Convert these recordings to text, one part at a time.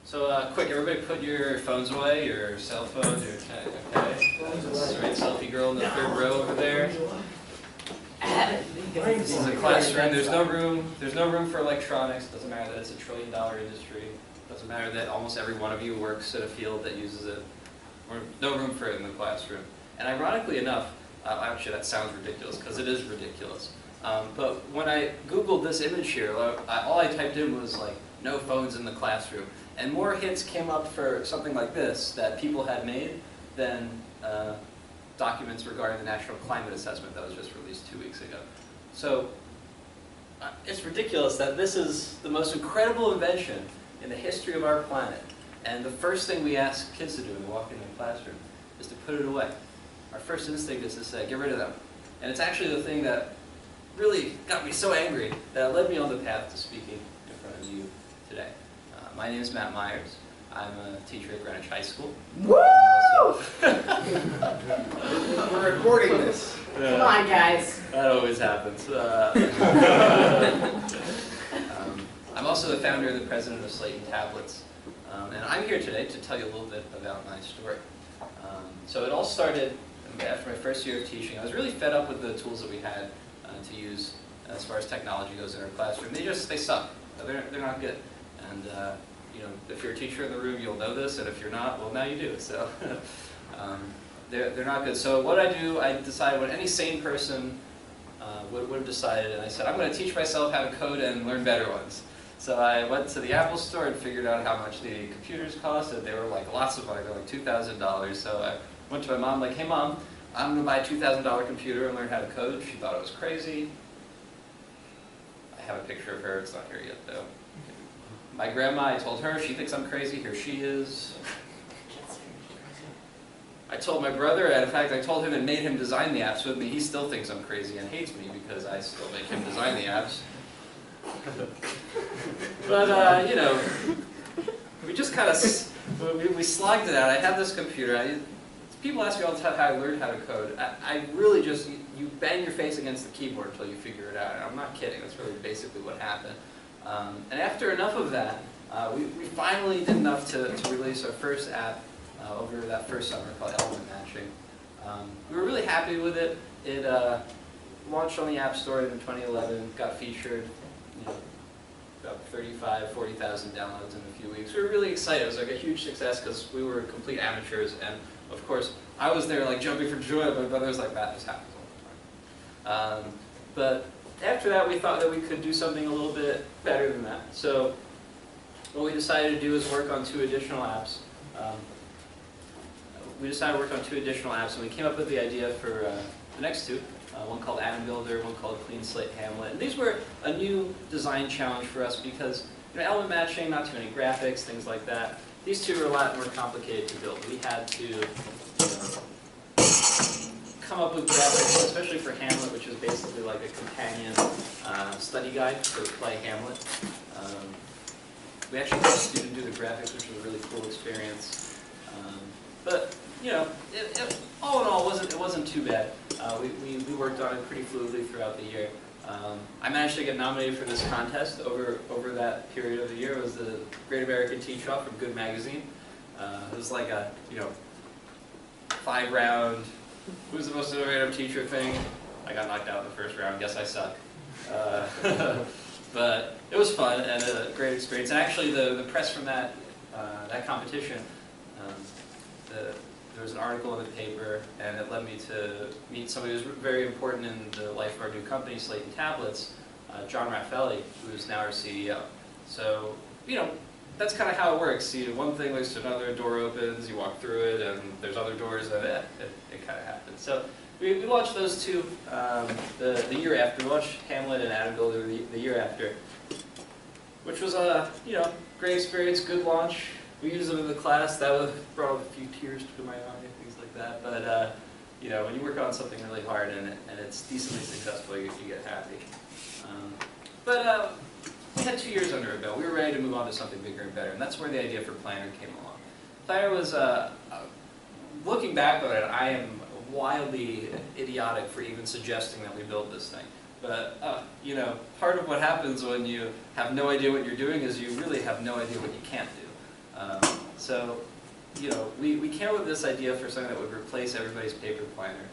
So quick, everybody put your phones away, your cell phones, your okay. Right, selfie girl in the third row over there. This is a classroom. There's no room for electronics. Doesn't matter that it's $1 trillion industry. Doesn't matter that almost every one of you works at a field that uses it. Or no room for it in the classroom. And ironically enough, actually that sounds ridiculous because it is ridiculous. But when I Googled this image here, all I typed in was like, no phones in the classroom. And more hits came up for something like this that people had made than documents regarding the National Climate Assessment that was just released 2 weeks ago. So it's ridiculous that this is the most incredible invention in the history of our planet. And the first thing we ask kids to do when they walk into the classroom is to put it away. Our first instinct is to say, get rid of them. And it's actually the thing that really got me so angry that it led me on the path to speaking in front of you today. My name is Matt Meyers. I'm a teacher at Greenwich High School. Woo! We're recording this. Come on, guys. That always happens. I'm also the founder and the president of Slate and Tablets. And I'm here today to tell you a little bit about my story. So it all started after my first year of teaching. I was really fed up with the tools that we had to use as far as technology goes in our classroom. They suck. They're not good. And you know, if you're a teacher in the room, you'll know this, and if you're not, well, now you do. So they're not good. So what I do, I decide what any sane person would have decided, and I said, I'm going to teach myself how to code and learn better ones. So I went to the Apple store and figured out how much the computers cost, and they were like lots of money. They were like $2,000. So I went to my mom, like, hey mom, I'm going to buy a $2,000 computer and learn how to code. She thought it was crazy. I have a picture of her. It's not here yet, though. My grandma, I told her, she thinks I'm crazy. Here she is. I told my brother, and in fact, I told him and made him design the apps with me. He still thinks I'm crazy and hates me because I still make him design the apps. But, you know, we just kind of, we slogged it out. I have this computer. People ask me all the time how I learned how to code. I really just, you bang your face against the keyboard until you figure it out. And I'm not kidding. That's really basically what happened. And after enough of that, we finally did enough to release our first app over that first summer called Element Matching. We were really happy with it. It launched on the App Store in 2011, got featured, you know, about 40,000 downloads in a few weeks. We were really excited. It was like a huge success because we were complete amateurs, and of course, I was there like jumping for joy. My brother was like, that just happens all the time. But after that, we thought that we could do something a little bit better than that. So what we decided to do is work on 2 additional apps. And we came up with the idea for the next 2. One called Atom Builder, one called Clean Slate Hamlet. And these were a new design challenge for us because, you know, element matching, not too many graphics, things like that. These 2 were a lot more complicated to build. We had to, you know, come up with graphics, especially for Hamlet, which is basically like a companion study guide for play Hamlet. We actually had a student do the graphics, which was a really cool experience. But you know, all in all, it wasn't too bad. We worked on it pretty fluidly throughout the year. I managed to get nominated for this contest over that period of the year. It was the Great American Teach-Off from Good Magazine. It was like a, you know, 5-round, who's the most innovative teacher thing. I got knocked out in the first round. Guess I suck. But it was fun and a great experience. And actually, the press from that competition, there was an article in the paper, and it led me to meet somebody who's very important in the life of our new company, Slate and Tablets, John Raffaelli, who is now our CEO. So, you know, that's kind of how it works. See, one thing leads to another, door opens, you walk through it, and there's other doors, and it kind of happens. So we launched those 2 the year after. We launched Hamlet and Atom Builder the year after, which was a, you know, great experience, good launch. We used them in the class. That brought a few tears to my eye, things like that. But you know, when you work on something really hard and it's decently successful, you get happy. We had 2 years under our belt. We were ready to move on to something bigger and better, and that's where the idea for Planner came along. Planner was, looking back on it, I am wildly idiotic for even suggesting that we build this thing. But, you know, part of what happens when you have no idea what you're doing is you really have no idea what you can't do. So, you know, we came up with this idea for something that would replace everybody's paper planner.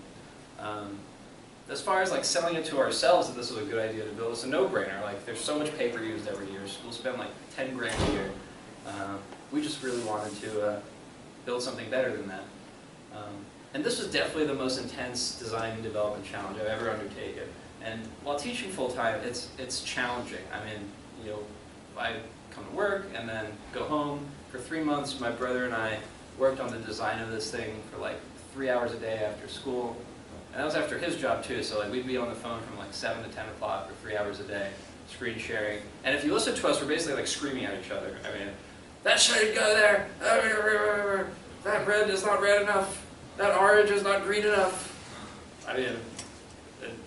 As far as like selling it to ourselves that this was a good idea to build, it's a no-brainer. Like, there's so much paper used every year. Schools spend like 10 grand a year. We just really wanted to build something better than that. And this was definitely the most intense design and development challenge I've ever undertaken. And while teaching full-time, it's challenging. I mean, you know, I come to work and then go home. For 3 months, my brother and I worked on the design of this thing for like 3 hours a day after school. And that was after his job too, so like we'd be on the phone from like 7 to 10 o'clock for 3 hours a day, screen sharing. And if you listen to us, we're basically like screaming at each other. I mean, that should go there, that red is not red enough, that orange is not green enough. I mean,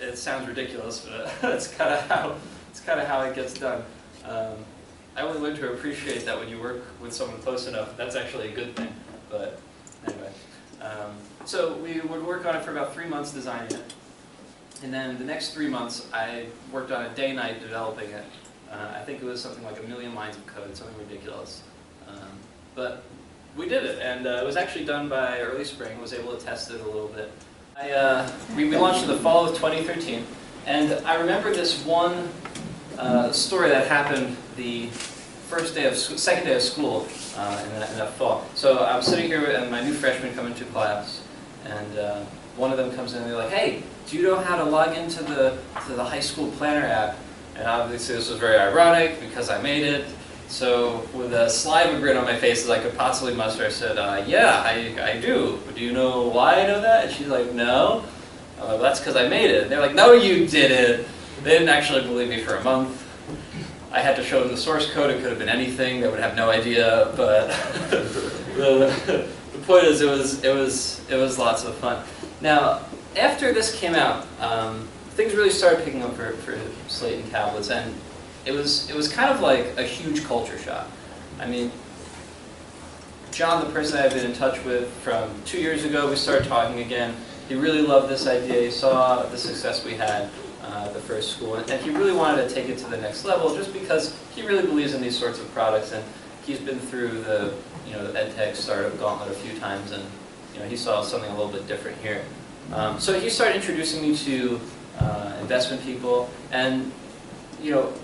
it sounds ridiculous, but that's kind of how it gets done. I only learned to appreciate that when you work with someone close enough, that's actually a good thing. But anyway. So we would work on it for about 3 months designing it. And then the next 3 months, I worked on it day-night developing it. I think it was something like 1 million lines of code, something ridiculous. But we did it, and it was actually done by early spring. I was able to test it a little bit. We launched in the fall of 2013, and I remember this one story that happened the second day of school in that fall. So I'm sitting here and my new freshmen come into class, and one of them comes in and they're like, "Hey, do you know how to log into the high school planner app?" And obviously this was very ironic because I made it. So with a slide of a grin on my face as I could possibly muster, I said, "Yeah, I do. Do you know why I know that?" And she's like, "No." I'm like, "Well, that's because I made it." And they're like, "No, you didn't." They didn't actually believe me for a month. I had to show them the source code. It could have been anything. They would have no idea. But the point is, it was lots of fun. Now, after this came out, things really started picking up for Slate and tablets, and it was kind of like a huge culture shock. I mean, John, the person I've been in touch with from 2 years ago, we started talking again. He really loved this idea. He saw the success we had at the first school, and he really wanted to take it to the next level, just because he really believes in these sorts of products, and he's been through the EdTech startup gauntlet a few times, and he saw something a little bit different here. So he started introducing me to investment people, and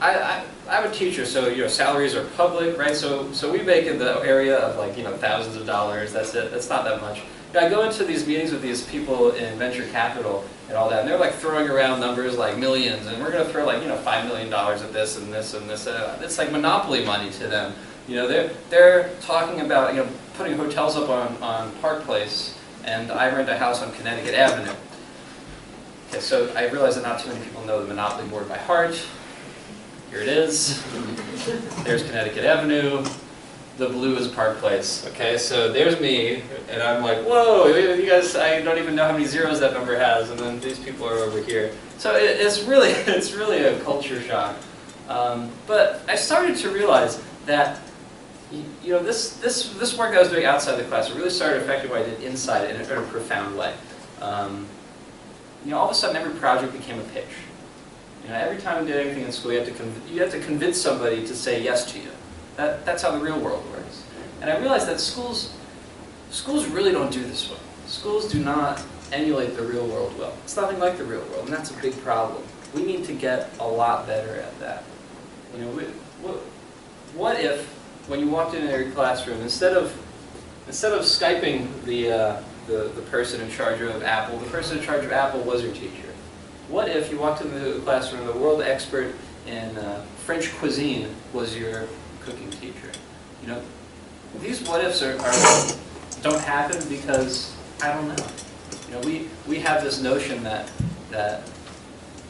I'm a teacher, so salaries are public, right? So we make in the area of like thousands of dollars. That's it. That's not that much. I go into these meetings with these people in venture capital and all that, and they're like throwing around numbers like millions, and we're going to throw like $5 million at this and this and this. It's like monopoly money to them. They're talking about putting hotels up on Park Place, and I rent a house on Connecticut Avenue. Okay, so I realize that not too many people know the Monopoly board by heart. Here it is. There's Connecticut Avenue. The blue is Park Place. Okay, so there's me, and I'm like, whoa, you guys, I don't even know how many zeros that number has, and then these people are over here. So it's really a culture shock. But I started to realize that this work I was doing outside the class really started affecting what I did inside in a profound way. All of a sudden, every project became a pitch. Every time we did anything in school, you had to convince somebody to say yes to you. That's how the real world works. And I realized that schools really don't do this well. Schools do not emulate the real world well. It's nothing like the real world, and that's a big problem. We need to get a lot better at that. What if, when you walked into your classroom, instead of Skyping the person in charge of Apple, the person in charge of Apple was your teacher? What if you walked into the classroom and the world expert in French cuisine was your cooking teacher? These what ifs don't happen because, I don't know. We have this notion that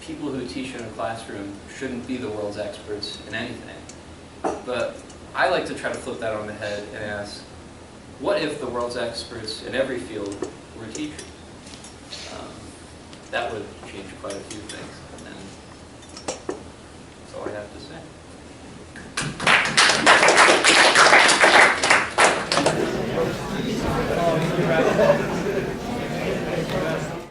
people who teach in a classroom shouldn't be the world's experts in anything. But I like to try to flip that on the head and ask, what if the world's experts in every field were teachers? That would change quite a few things.